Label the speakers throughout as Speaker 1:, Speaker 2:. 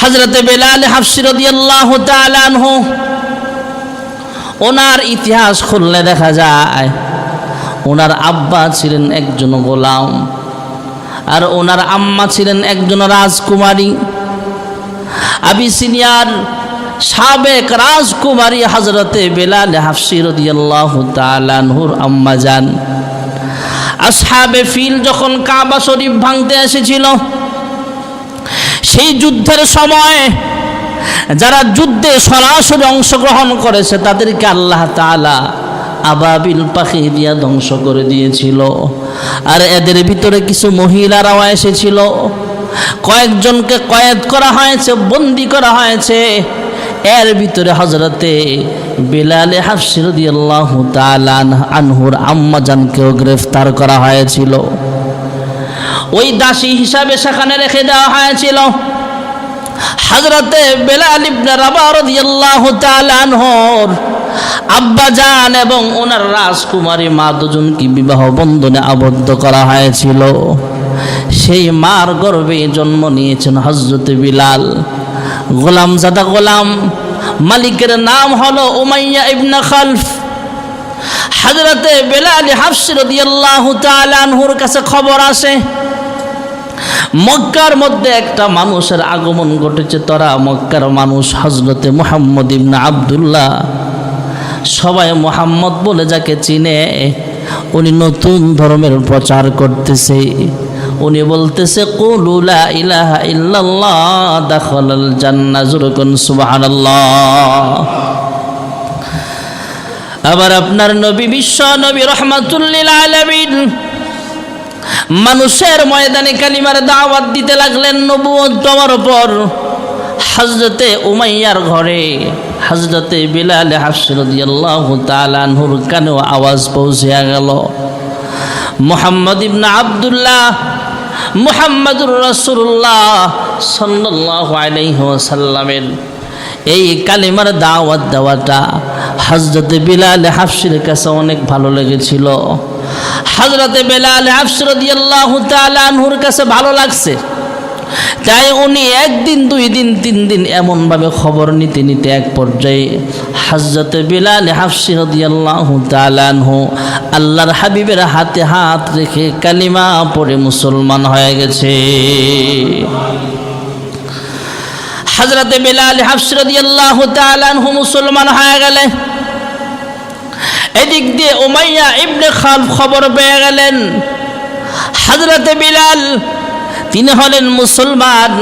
Speaker 1: হযরতে বেলাল হাফসি রাদিয়াল্লাহু তাআলা আনহু, ওনার ইতিহাস খুললে দেখা যায় ওনার আব্বা ছিলেন একজন গোলাম আর ওনার আম্মা ছিলেন একজন রাজকুমারী। আবিসিনিয়ার সাবেক রাজকুমারী হযরতে বেলাল হাফসি রাদিয়াল্লাহু তাআলা আনহুর আম্মা জান আসহাবে ফিল যখন কাবা শরীফ ভাঙতে এসেছিল, সেই যুদ্ধের সময় যারা যুদ্ধে সরাসরি অংশগ্রহণ করেছে তাদেরকে আল্লাহ তাআলা আবাবিল পাখি দিয়া ধ্বংস করে দিয়েছিল। আর এদের ভিতরে কিছু মহিলারাও এসেছিল, কয়েকজনকে কয়েদ করা হয়েছে, বন্দী করা হয়েছে। এর ভিতরে হযরতে বেলাল হাফসি রাদিয়াল্লাহু তাআলা আনহুর আম্মা জানকেও গ্রেফতার করা হয়েছিল। ওই দাসী হিসাবে সেখানে রেখে দেওয়া হয়েছিল। হযরতে বেলাল ইবনে রাবাহ রাদিয়াল্লাহু তাআলা আনহুর আব্বাজান এবং ওনার রাজকুমারী মা দুজনকে বিবাহ বন্ধনে আবদ্ধ করা হয়েছিল। সেই মার গর্ভে জন্ম নিয়েছেন হযরতে বিলাল। গোলামজাদা গোলাম, মালিকের নাম হলো উমাইয়া ইবনে খালফ। হযরতে বেলাল হাফসি রাদিয়াল্লাহু তাআলা আনহুর কাছে খবর আসে মক্কার মধ্যে একটা মানুষের আগমন ঘটেছে। তারা মক্কার মানুষ হযরতে মুহাম্মদ ইবনে আব্দুল্লাহ, সবাই মুহাম্মদ বলে যাকে চিনে, উনি নতুন ধর্মের প্রচার করতেছে। উনি বলতেছে কুলু লা ইলাহা ইল্লাল্লাহ দাখালাল জান্নাহ, যুরকুন সুবহানাল্লাহ। আবার আপনার নবী, বিশ্ব নবী রাহমাতুল লিল আলামিন মানুষের ময়দানে কালিমার দাওয়াত দিতে লাগলেন নবুয়ত পাওয়ার পর। হযরতে উমাইয়ার ঘরে হযরতে বেলাল হাফসি রাদিয়াল্লাহু তাআলা আনহুর কানেও আওয়াজ পৌঁছে গেল, মুহাম্মদ ইবনে আব্দুল্লাহ মুহাম্মাদুর রাসূলুল্লাহ সাল্লাল্লাহু আলাইহি ওয়াসাল্লামের এই কালিমার দাওয়াত দেওয়াটা হযরতে বেলাল হাফসির কাছে অনেক ভালো লেগেছিল। হযরতে বেলাল হাফসি রাদিয়াল্লাহু তাআলা আনহুর কাছে ভালো লাগছে, তাই উনি একদিন, দুই দিন, তিন দিন এমনভাবে খবর নিতে নিতে এক পর্যায়ে হযরতে বেলাল হাফসি রাদিয়াল্লাহু তাআলা আনহু আল্লাহর হাবিবের হাতে হাত রেখে কালিমা পড়ে মুসলমান হয়ে গেছে। হযরতে বেলাল হাফসি রাদিয়াল্লাহু তাআলা আনহু মুসলমান হয়ে গেলেন। এদিক দিয়ে উমাইয়া ইবনে খালফ খবর পেয়ে গেলেন হযরতে বিলাল তিনি হলেন মুসলমান,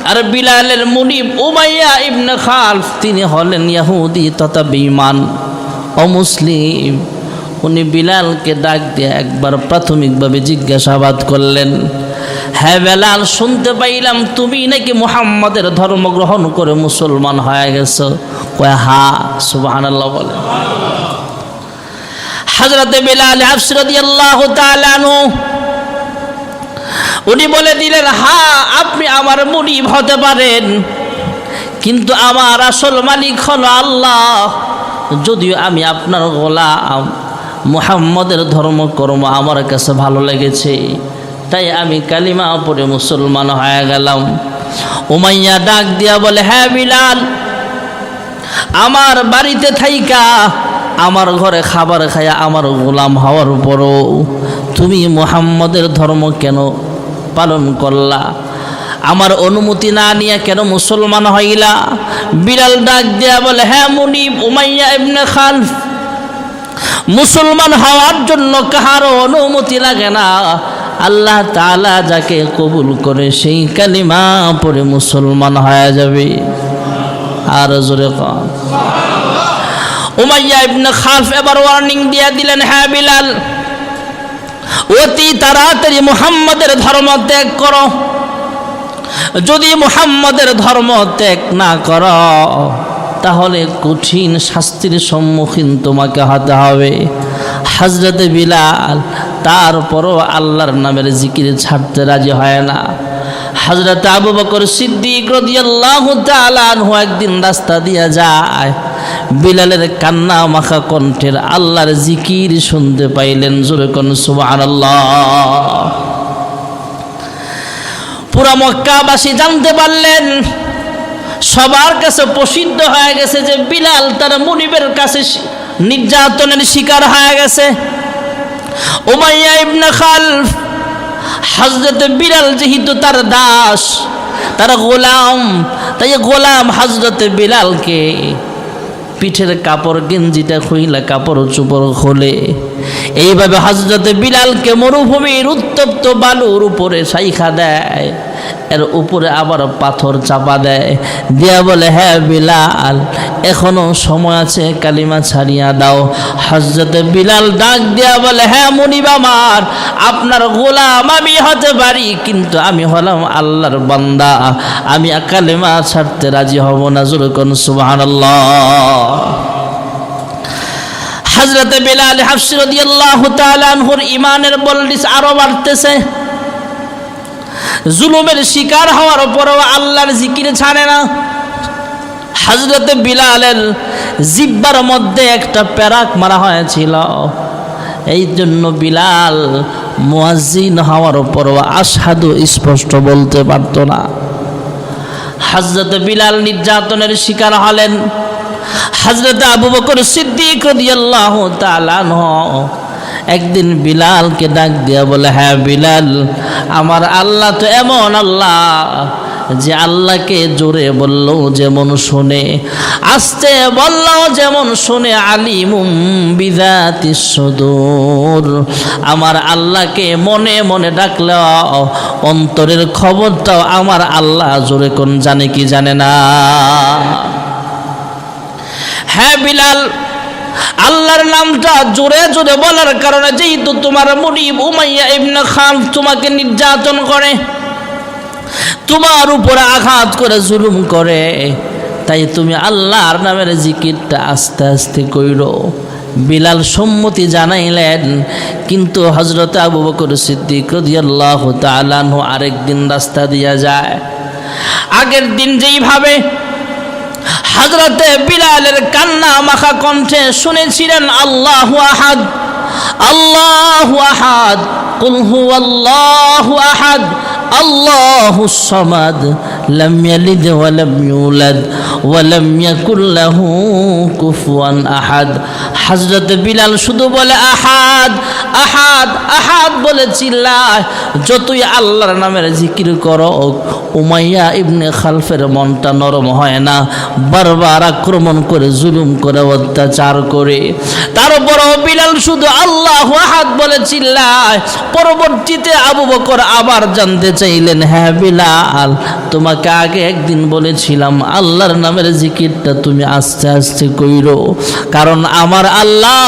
Speaker 1: আর বিলালের মুনিব উমাইয়া ইবনে খালফ তিনি হলেন ইহুদি তথা বেঈমান অমুসলিম। উনি বিলালকে ডাক দিয়ে একবার প্রাথমিকভাবে জিজ্ঞাসাবাদ করলেন, হ্যাঁ বেলাল, শুনতে পাইলাম তুমি নাকি মুহাম্মাদের ধর্ম গ্রহণ করে মুসলমান হয়ে গেছো। কয় হ্যাঁ। সুবহানাল্লাহ বলেন। হযরতে বেলাল হাফসি রাদিয়াল্লাহু তাআলা আনহু উনি বলে দিলেন, হ্যাঁ আপনি আমার মুনিব হতে পারেন, কিন্তু আমার আসল মালিক হলো আল্লাহ। যদিও আমি আপনার গোলাম, মুহাম্মাদের ধর্মকর্ম আমার কাছে ভালো লেগেছে, তাই আমি কালিমা পড়ে মুসলমান হয়ে গেলাম। উমাইয়া ডাক দিয়া বলে, হ্যাঁ বিলাল, আমার বাড়িতে থাইকা আমার ঘরে খাবার খায়া আমার গোলাম হওয়ার পরও তুমি মুহাম্মাদের ধর্ম কেন পালন করলা? আমার অনুমতি না নিয়ে কেন মুসলমান হইলা? বিলাল ডাক দিয়া বলে, হ্যাঁ মুনিব উমাইয়া ইবনে খালফ, মুসলমান হওয়ার জন্য কাহারও অনুমতি লাগে না। আল্লাহ তাআলা যাকে কবুল করে সেই কালিমা পড়ে মুসলমান হয়ে যাবে। আর জোরে কর। উমাইয়া ইবনে খালফ এবার ওয়ার্নিং দিয়ে দিলেন, হ্যাঁ বিলাল, অতি তাড়াতাড়ি মুহাম্মাদের ধর্ম ত্যাগ করো। যদি মুহাম্মাদের ধর্ম ত্যাগ না করো তাহলে কঠিন শাস্তির সম্মুখীন তোমাকে হতে হবে। হযরতে বিলাল তারপরও আল্লাহর নামের জিকির ছাড়তে রাজি হয় না। হযরতে আবু বকর সিদ্দিক রাদিয়াল্লাহু তাআলা আনহু একদিন রাস্তা দিয়ে যায়, বিলালের কান্না মাখা কণ্ঠের আল্লাহর জিকির শুনতে পাইলেন। জোরে কোন সুবহানাল্লাহ। পুরা মক্কাবাসী জানতে পারলেন, সবার কাছে প্রসিদ্ধ হয়ে গেছে যে বিলাল তার মুনিবের কাছে নির্যাতনের শিকার হয়ে গেছে। উমাইয়া ইবনে খালফ হযরত বিলাল যেহেতু তার দাস, তার গোলাম, তাই গোলাম হযরত বিলালকে পিঠের কাপড় গেঞ্জিটা খুইলা কাপড় চোপড় খোলে, এইভাবে হযরত বিলালকে মরুভূমির উত্তপ্ত বালুর উপরে সাইখা দেয়, এর উপরে আবার পাথর চাপা দেয়, দিয়া বলে হ্যাঁ বিলাল এখনো সময় আছে, কালিমা ছাড়িয়া দাও। হযরত বিলাল ডাক দিয়া বলে হ্যাঁ মুনিব আমার, আপনার গোলাম আমি হতে পারি, কিন্তু আমি হলাম আল্লাহর বান্দা, আমি কালিমা ছাড়তে রাজি হব না। জোরে কোন সুবহানাল্লাহ। হযরত বিলাল হাবশী রাদিয়াল্লাহু তাআলা আনহুর ঈমানের বলদিস আরো বাড়তেছে। জুলুমের শিকার হওয়ার পরও আল্লাহর জিকির ছাড়ে না। হযরত বিলালের জিহ্বার মধ্যে একটা পেরাক মারা হয়েছিল, এই জন্য বিলাল মুয়াজ্জিন হওয়ার পরও আশহাদু স্পষ্ট বলতে পারত না। হযরত বিলাল নির্যাতনের শিকার হলেন। হযরত আবু বকর সিদ্দিক রাদিয়াল্লাহু তাআলা আনহু একদিন বিলালকে ডাক দিয়া বলে হ্যাঁ বিলাল, আমার আল্লাহ তো এমন আল্লাহ যে আল্লাহকে জোরে বললেও যেমন শুনে, আস্তে বললেও যেমন শুনে, আলিমুম বিযাতিস সুদূর, আমার আল্লাহকে মনে মনে ডাকলেও অন্তরের খবরটাও আমার আল্লাহ জোরে কোন জানে কি জানে না। হ্যাঁ বিলাল, আল্লাহর নামটা জোরে জোরে বলার কারণে যেহেতু তোমার মুনিব উমাইয়া ইবনে খালফ তোমাকে নির্যাতন করে, তোমার উপরে আঘাত করে, জুলুম করে, তাই তুমি আল্লাহর নামের জিকিরটা আস্তে আস্তে কইরো। বিলাল সম্মতি জানাইলেন, কিন্তু হযরত আবু বকর সিদ্দিক রাদিয়াল্লাহু তাআলা আনহু আরেকদিন রাস্তা দিয়া যায়। আগের দিন যেইভাবে হযরতে বিলালের কান্না মাখা কণ্ঠে শুনেছিলেন আল্লাহু আহাদ, আল্লাহু আহাদ, কুল হুয়াল্লাহু আহাদ, আল্লাহুস সামাদ, লাম ইয়ালিদ ওয়া লাম ইউলাদ ওয়া লাম ইয়াকুল লাহু কুফুয়ান আহাদ। হযরত বিলাল শুধু বলে আহাদ আহাদ আহাদ বলে চিল্লায়। যতই আল্লাহর নামের জিকির করো, উমাইয়া ইবনে খালফের মনটা নরম হয় না, বারবার আক্রমণ করে, জুলুম করে, অত্যাচার করে। তারপরও বিলাল শুধু আল্লাহু আহাদ বলে চিল্লায়। পরবর্তীতে আবু বকর আবার জানতে চাইলেন, হ্যাঁ বিলাল, তোমাকে আগে একদিন বলেছিলাম আল্লাহর নামের জিকিরটা তুমি আস্তে আস্তে কইরো, কারণ আমার আল্লাহ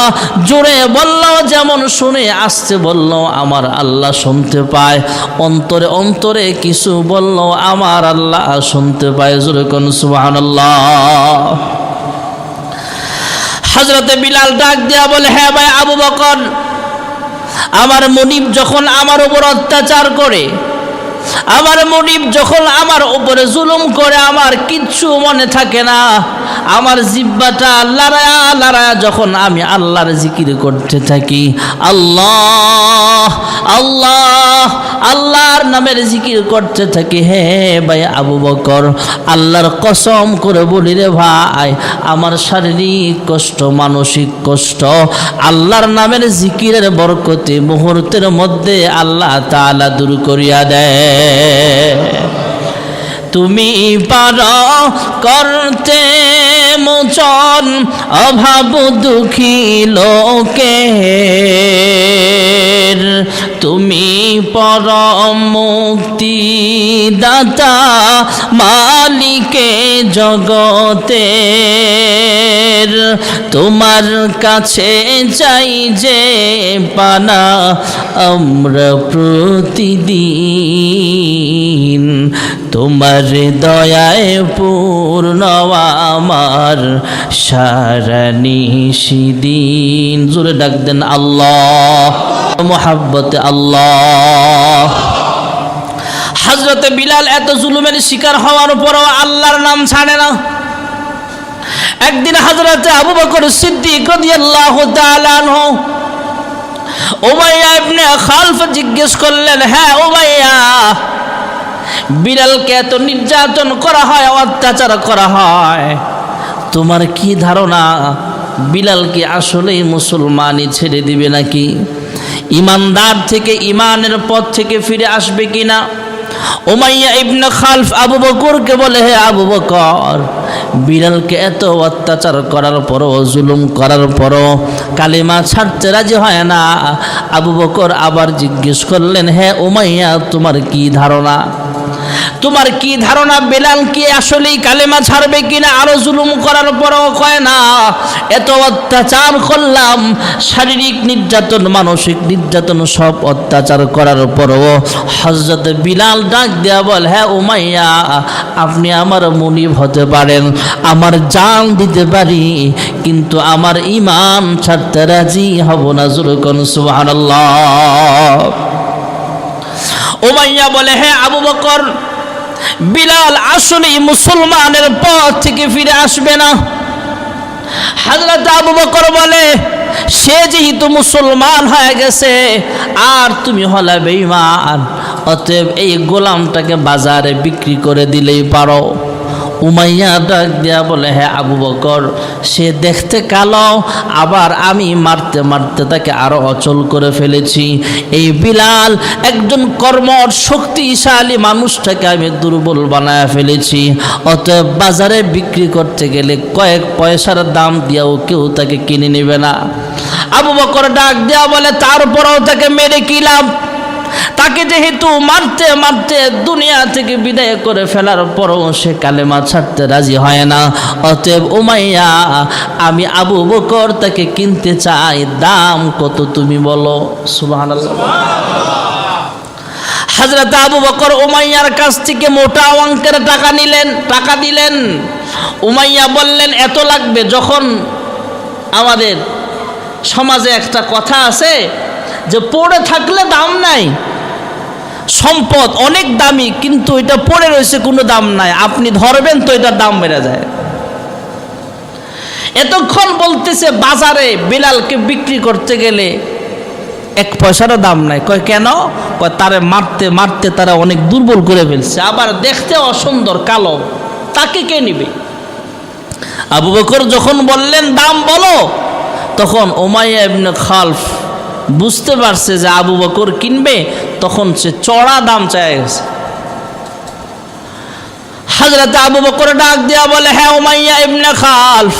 Speaker 1: জোরে বললেও যেমন শুনে, আস্তে বললেও আমার আল্লাহ শুনতে পায়, অন্তরে অন্তরে কিছু বললেও আমার আল্লাহ শুনতে পায়। জোরে কোন সুবহানাল্লাহ। হযরতে বিলাল ডাক দিয়া বলে হ্যাঁ ভাই আবু বকর, আমার মুনিব যখন আমার উপর অত্যাচার করে, আমার মুনিব যখন আমার উপরে জুলুম করে, আমার কিচ্ছু মনে থাকে না, আমার জিহ্বাটা লড়ায়া লড়ায়া যখন আমি আল্লাহর জিকির করতে থাকি, আল্লাহ আল্লাহ আল্লাহর নামের জিকির করতে থাকি, হে ভাই আবু বকর, আল্লাহর কসম করে বলি রে ভাই, আমার শারীরিক কষ্ট, মানসিক কষ্ট আল্লাহর নামের জিকিরের বরকতে মুহূর্তের মধ্যে আল্লাহ তাআলা দূর করিয়া দেয়। তুমি পারো করতে মোচন অভাব দুঃখী লোকের, তুমি পরম মুক্তি দাতা মালিকে জগতের, তোমার কাছে চাই যে পানা আমরা প্রতিদিন, তোমার দয়ায় পূর্ণ আমার সারা নিশিদিন। জোরে ডাক দেন আল্লাহ, মোহাব্বতে আল্লাহ। হযরতে বিলাল এত জুলুমের শিকার হওয়ার পরও আল্লাহর নাম ছাড়ে না। একদিন হযরতে আবু বকর সিদ্দিক রাদিয়াল্লাহু তাআলা আনহু উমাইয়া ইবনে খালফ জিজ্ঞেস করলেন, হ্যাঁ উমাইয়া, বিলালকে এত নির্যাতন করা হয়, অত্যাচার করা হয়, তোমার কি ধারণা বিলাল কি আসলেই মুসলমানই ছেড়ে দিবে নাকি? ইমানদার থেকে ইমানের পথ থেকে ফিরে আসবে কিনা? উমাইয়া ইবনে খালফ আবু বকরকে বলে, হে আবু বকর, বিলালকে এত অত্যাচার করার পরও, জুলুম করার পরও কালিমা ছাড়তে রাজি হয় না। আবু বকর আবার জিজ্ঞেস করলেন, হে উমাইয়া, তোমার কি ধারণা? তোমার কি ধারণা বিলাল কি আসলেই কালেমা ছাড়বে কিনা? আরো জুলুম করার পরও কয় না, এত অত্যাচার করলাম, শারীরিক নির্যাতন, মানসিক নির্যাতন, সব অত্যাচার করার পরও হযরত বিলাল ডাক দেয়া বল, হ্যাঁ উমাইয়া, আপনি আমার মুনিব হতে পারেন, আমার জান দিতে পারি, কিন্তু আমার ঈমান ছাড়তে রাজি হব না। জোরে কোন সুবহানাল্লাহ। উমাইয়া বলে, হে আবু বকর, বিলাল আসলেই মুসলমানের পথ থেকে ফিরে আসবে না। হযরত আবু বকর বলে, সে যেহেতু মুসলমান হয়ে গেছে আর তুমি হলে বেঈমান, অতএব এই গোলামটাকে বাজারে বিক্রি করে দিলেই পারো। উমাইয়া ডাক দিয়া বলে, হ্যাঁ আবু বকর, সে দেখতে কালো, আবার আমি মারতে মারতে তাকে আরো অচল করে ফেলেছি। এই বিলাল একজন কর্মঠ শক্তিশালী মানুষটাকে আমি দুর্বল বানায় ফেলেছি, অতএব বাজারে বিক্রি করতে গেলে কয়েক পয়সার দাম দিয়েও কেউ তাকে কিনে নেবে না। আবু বকর ডাক দেয়া বলে, তারপরেও তাকে মেরে কি লাভ? তাকে যেহেতু মারতে মারতে দুনিয়া থেকে বিদায় করে ফেলার পরও সে কালেমা ছাড়তে রাজি হয় না, অতএব উমাইয়া, আমি আবু বকর তাকে কিনতে চাই, দাম কত তুমি বলো? সুবহানাল্লাহ। হযরত আবু বকর উমাইয়ার কাছ থেকে মোটা অঙ্কের টাকা দিলেন। উমাইয়া বললেন, এত লাগবে। যখন আমাদের সমাজে একটা কথা আছে যে পড়ে থাকলে দাম নাই, সম্পদ অনেক দামি, কিন্তু এটা পড়ে রয়েছে কোনো দাম নাই, আপনি ধরবেন তো এটার দাম বেড়ে যায়। এতক্ষণ বলতেছে বাজারে বিলালকে বিক্রি করতে গেলে এক পয়সারও দাম নাই। কয় কেন? কয় তারে মারতে মারতে তারা অনেক দুর্বল করে ফেলছে, আবার দেখতে অসুন্দর, কালো, তাকে কে নিবে? আবু বকর যখন বললেন দাম বলো, তখন উমাইয়া ইবনে খালফ বুঝতে পারছে যে আবু বকর কিনবে, তখন সে চড়া দাম চায় গেছে। হযরত আবু বকর ডাক দিয়া বলে, হ্যাঁ উমাইয়া ইবনে খালফ,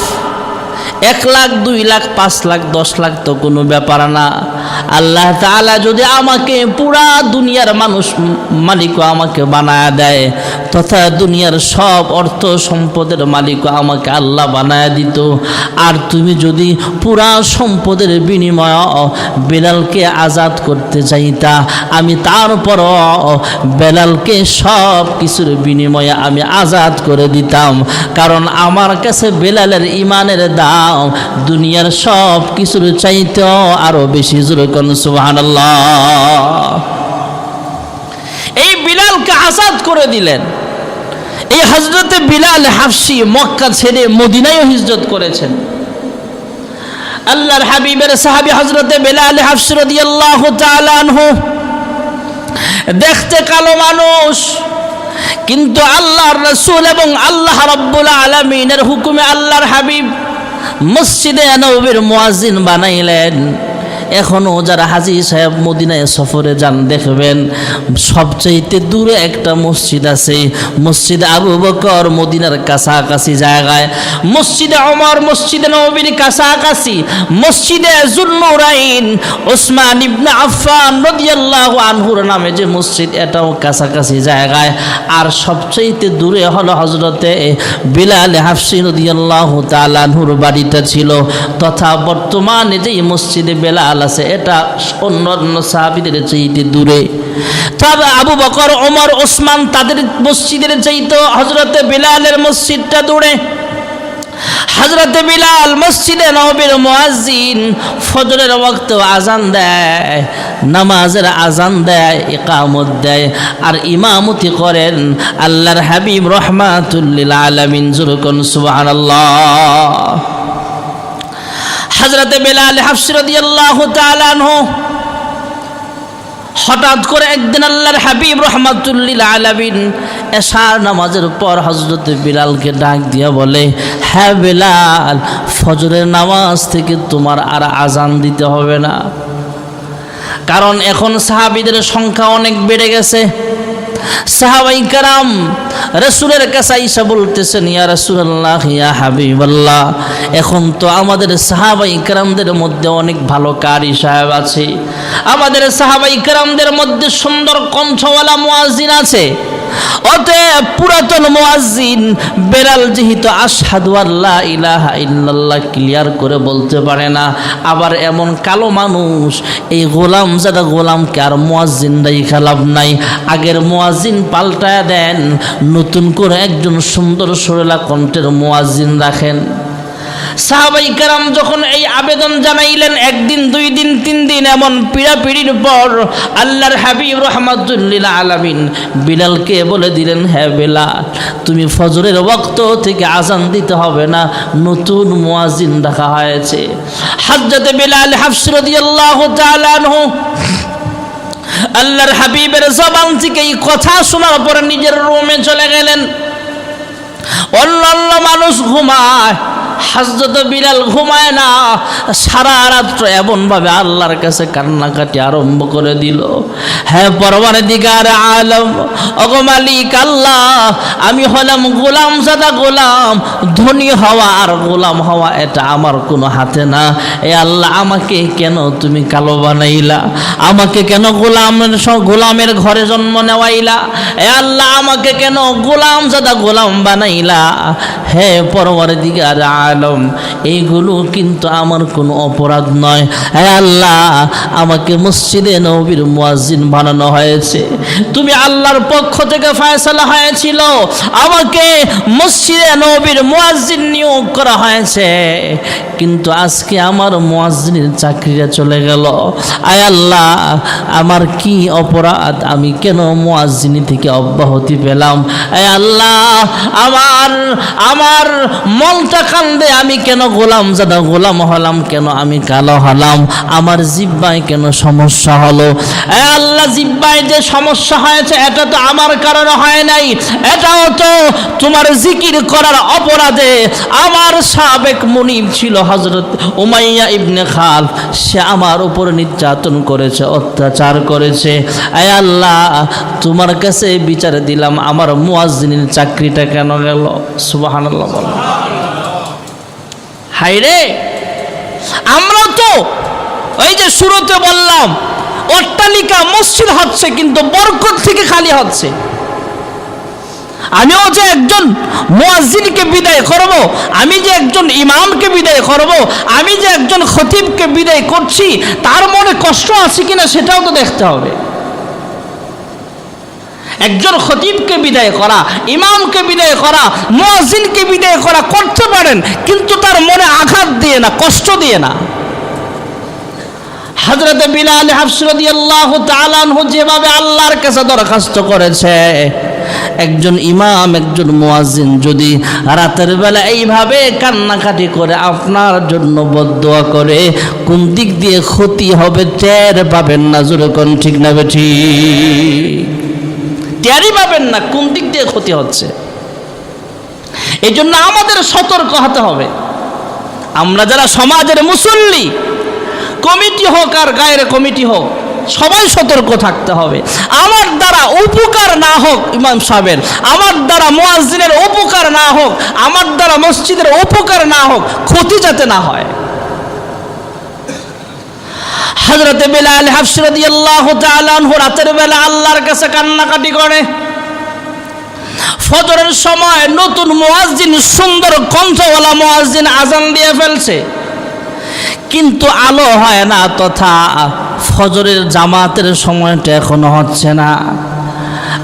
Speaker 1: 1 লাখ, 2 লাখ, 5 লাখ, 10 লাখ তো কোনো ব্যাপার না। আল্লাহ তাআলা যদি আমাকে পুরা দুনিয়ার মালিকও আমাকে বানায় দেয়, তথা দুনিয়ার সব অর্থ সম্পদের মালিকও আমাকে আল্লাহ বানায় দিত, আর তুমি যদি পুরা সম্পদের বিনিময়ে বেলালকে আজাদ করতে চাইতা, আমি তারপরও বেলালকে সব কিছুর বিনিময়ে আমি আজাদ করে দিতাম, কারণ আমার কাছে বেলালের ইমানের দাম দুনিয়ার সব কিছুর চাইতেও আরো বেশি। জোরে কোন সুবহানাল্লাহ। এই বিলালকে আজাদ করে দিলেন। এই হযরতে বিলাল হাবশী মক্কা ছেড়ে মদিনায় হিজরত করেছেন। আল্লাহর হাবিবের সাহাবী হযরতে বিলাল হাবশী রাদিয়াল্লাহু তাআলা আনহু, দেখতে কালো মানুষ, কিন্তু আল্লাহর রাসূল এবং আল্লাহ রাব্বুল আলামিনের হুকুমে আল্লাহর হাবিব মসজিদে নববীর মুয়াজ্জিন বানাইলেন। এখনো যারা হাজী সাহেব মদিনায় সফরে যান, দেখবেন সবচাইতে দূরে একটা মসজিদ আছে, মসজিদ আবু বকর, মদিনার কাছাকাছি জায়গায়। মসজিদে ওমর, মসজিদে নববীর কাছাকাছি, মসজিদে যুন্নুরাইন ওসমান ইবনে আফফান রাদিয়াল্লাহু আনহুর নামে যে মসজিদ, এটাও কাছাকাছি জায়গায়। আর সবচাইতে দূরে হলো হযরতে বিলাল হাবশী রাদিয়াল্লাহু তাআলা আনহুর বাড়িটা ছিল, তথা বর্তমানে যেই মসজিদে বেলাল আছে এটা অন্যান্য সাহাবীদের চাইতে দূরে। তবে আবু বকর, ওমর, ওসমান তাদের মসজিদের চাইতে হযরতে বিলালের মসজিদটা দূরে। হযরতে বিলাল মসজিদে নববীর মুয়াজ্জিন, ফজরের ওয়াক্তে আজান দেয়, নামাজের আজান দেয়, ইকামত দেয়, আর ইমামতি করেন আল্লাহর হাবিব রাহমাতুল লিল আলামিন। জোরে কোন সুবহানাল্লাহ। হযরতে বিলাল হাবশী রাদিয়াল্লাহু তাআলা আনহু হঠাৎ করে একদিন আল্লাহর হাবিব রাহমাতুল লিল আলামিন এশার নামাজের পর হযরত বিলালকে ডাক দিয়ে বলে, হ্যাঁ বিলাল, ফজরের নামাজ থেকে তোমার আর আজান দিতে হবে না, কারণ এখন সাহাবীদের সংখ্যা অনেক বেড়ে গেছে। সাহাবাই কেরাম রাসূলের কাছে আইসা বলতেছেন, ইয়া রাসূলুল্লাহ, ইয়া হাবিবাল্লাহ, এখন তো আমাদের সাহাবাই কেরামদের মধ্যে অনেক ভালো কারি সাহেব আছে, আমাদের সাহাবাই কেরামদের মধ্যে সুন্দর কণ্ঠওয়ালা মুয়াজ্জিন আছে, অতএব পুরাতন মুয়াজ্জিন বেলাল যেহেতু আশহাদু আল্লা ইলাহা ইল্লাল্লাহ ক্লিয়ার করে বলতে পারে না, আবার এমন কালো মানুষ, এই গোলাম যারা গোলামকে আর মুয়াজ্জিনরাই খেলাফ নাই, আগের মুয়াজ্জিন পাল্টায় দেন, নতুন করে একজন সুন্দর সুরেলা কণ্ঠের মুয়াজ্জিন রাখেন। সাহাবাই কেরাম যখন এই আবেদন জানাইলেন, একদিন, 2 দিন, 3 দিন এমন পীড়াপিড়ির পর আল্লাহর হাবিব রাহমাতুল লিল আলামিন বিলালকে বলে দিলেন, হ্যাঁ বিলাল, তুমি ফজরের ওয়াক্ত থেকে আজান দিতে হবে না, নতুন মুয়াজ্জিন রাখা হয়েছে। হযরত বিলাল হাফসি রাদিয়াল্লাহু তাআলা আনহু আল্লাহর হাবিবের জবান থেকে এই কথা শোনার পরে নিজের রুমে চলে গেলেন। অন্যান্য মানুষ ঘুমায়, হযরত বিলাল ঘুমায় না, সারা রাত্র এমনভাবে আল্লাহর কাছে কান্নাকাটি আরম্ভ করে দিল, হ্যাঁ পরওয়ারদিগার আলম, ওগো মালিক আল্লাহ, আমি হলাম গোলাম জাদা গোলাম, ধনী হওয়া আর গোলাম হওয়া এটা আমার কোনো হাতে না। এ আল্লাহ, আমাকে কেন তুমি কালো বানাইলা, আমাকে কেন গোলামের ঘরে জন্ম নেওয়াইলা, এ আল্লাহ, আমাকে কেন গোলাম জাদা গোলাম বানাইলা। হে পরওয়ারদিগার আলম, এইগুলো কিন্তু আমার কোনো অপরাধ নয়। হে আল্লাহ, আমাকে মসজিদে নববীর মুয়াজ্জিন বানানো হয়েছে, তুমি আল্লাহর পক্ষ থেকে ফয়সালা হয়েছিল, আমাকে মসজিদে নববীর মুয়াজ্জিন নিয়োগ করা হয়েছে, কিন্তু আজকে আমার মুয়াজ্জিনের চাকরিটা চলে গেল। আয় আল্লাহ, আমার কি অপরাধ, আমি কেন মুয়াজ্জিনি থেকে অব্যাহতি পেলাম? আয় আল্লাহ, আমার মনটা কান্দে, আমি কেন গোলাম জাদা গোলাম হলাম, কেন আমি কালো হলাম, আমার জিহ্বায় কেন সমস্যা হলো? এ আল্লাহ, জিহ্বায় যে সমস্যা হয়েছে এটা তো আমার কারণে হয় নাই, এটাও তো তোমার জিকির করার অপরাধে আমার সাবেক মুনিব ছিল হযরত উমাইয়া ইবনে খালফ, সে আমার উপর নির্যাতন করেছে, অত্যাচার করেছে। এ আল্লাহ, তোমার কাছে বিচার দিলাম, আমার মুয়াজ্জিনের চাকরিটা কেন গেল? সুবহানাল্লাহ বলো। হায়রে, আমরা তো ওই যে শুরুতে বললাম, অট্টালিকা মসজিদ হচ্ছে কিন্তু বরকত থেকে খালি হচ্ছে। আমিও যে একজন মুয়াজ্জিনকে বিদায় করব, আমি যে একজন ইমামকে বিদায় করব, আমি যে একজন খতিবকে বিদায় করছি, তার মনে কষ্ট আছে কিনা সেটাও তো দেখতে হবে। একজন খতিবকে বিদায় করা, ইমামকে বিদায় করা, মুয়াজ্জিনকে বিদায় করা করতে পারেন, কিন্তু তার মনে আঘাত দিয়ে না, কষ্ট দিয়ে না। হযরত বিলাল হাফসি রাদিয়াল্লাহু তাআলা আনহু যেভাবে আল্লাহর কাছে দরখাস্ত করেছে, একজন ইমাম, একজন মুয়াজ্জিন যদি রাতের বেলা এইভাবে কান্নাকাটি করে আপনার জন্য বদদোয়া করে, কোন দিক দিয়ে ক্ষতি হবে টের পাবেন না। জোরে কোন ঠিক না বেঠি? টেরই পাবেন না কোন দিক দিয়ে ক্ষতি হচ্ছে। এই জন্য আমাদের সতর্ক হতে হবে। আমরা যারা সমাজের মুসল্লি, কমিটি হোক আর গায়ের কমিটি হোক, সবাই সতর্ক থাকতে হবে। আমার দ্বারা উপকার না হোক ইমাম সাহেবের, আমার দ্বারা মুয়াজ্জিনের উপকার না হোক, আমার দ্বারা মসজিদের উপকার না হোক, ক্ষতি যাতে না হয়। হযরত বিলাল হাফসি রাদিয়াল্লাহু তাআলা আনহু রাতের বেলা আল্লাহর কাছে কান্নাকাটি করে। ফজরের সময় নতুন মুয়াজ্জিন, সুন্দর কণ্ঠওয়ালা মুয়াজ্জিন আজান দিয়ে ফেলছে, কিন্তু আলো হয় না, তথা ফজরের জামাতের সময়টা এখনো হচ্ছে না।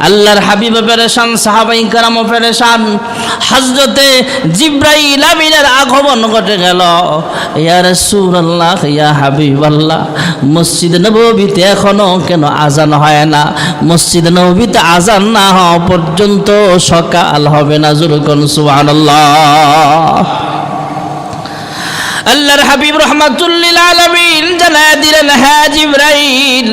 Speaker 1: আল্লাহর হাবিব পেরেশান, সাহাবাই কেরাম পেরেশান। হযরতে জিবরাইল আমিনের আগমন ঘটে গেল। ইয়া রাসূলুল্লাহ, ইয়া হাবিবাল্লাহ, মসজিদ নববীতে এখনো কেন আজান হয় না? মসজিদ নববীতে আজান না হওয়া পর্যন্ত সকাল হবে না। জোরে কোন সুবহানাল্লাহ। আল্লাহর হাবিব রাহমাতুল লিল আলামিন জানায়া দিলেন, হ্যাঁ জিবরাইল,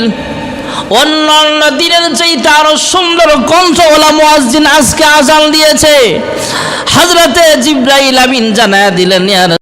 Speaker 1: অন্য অন্য দিনের চাইতে আরো সুন্দর কণ্ঠওয়ালা মুয়াজ্জিন আজকে আযান দিয়েছে। হযরতে জিবরাইল আমিন জানায়া দিলেন, ইয়া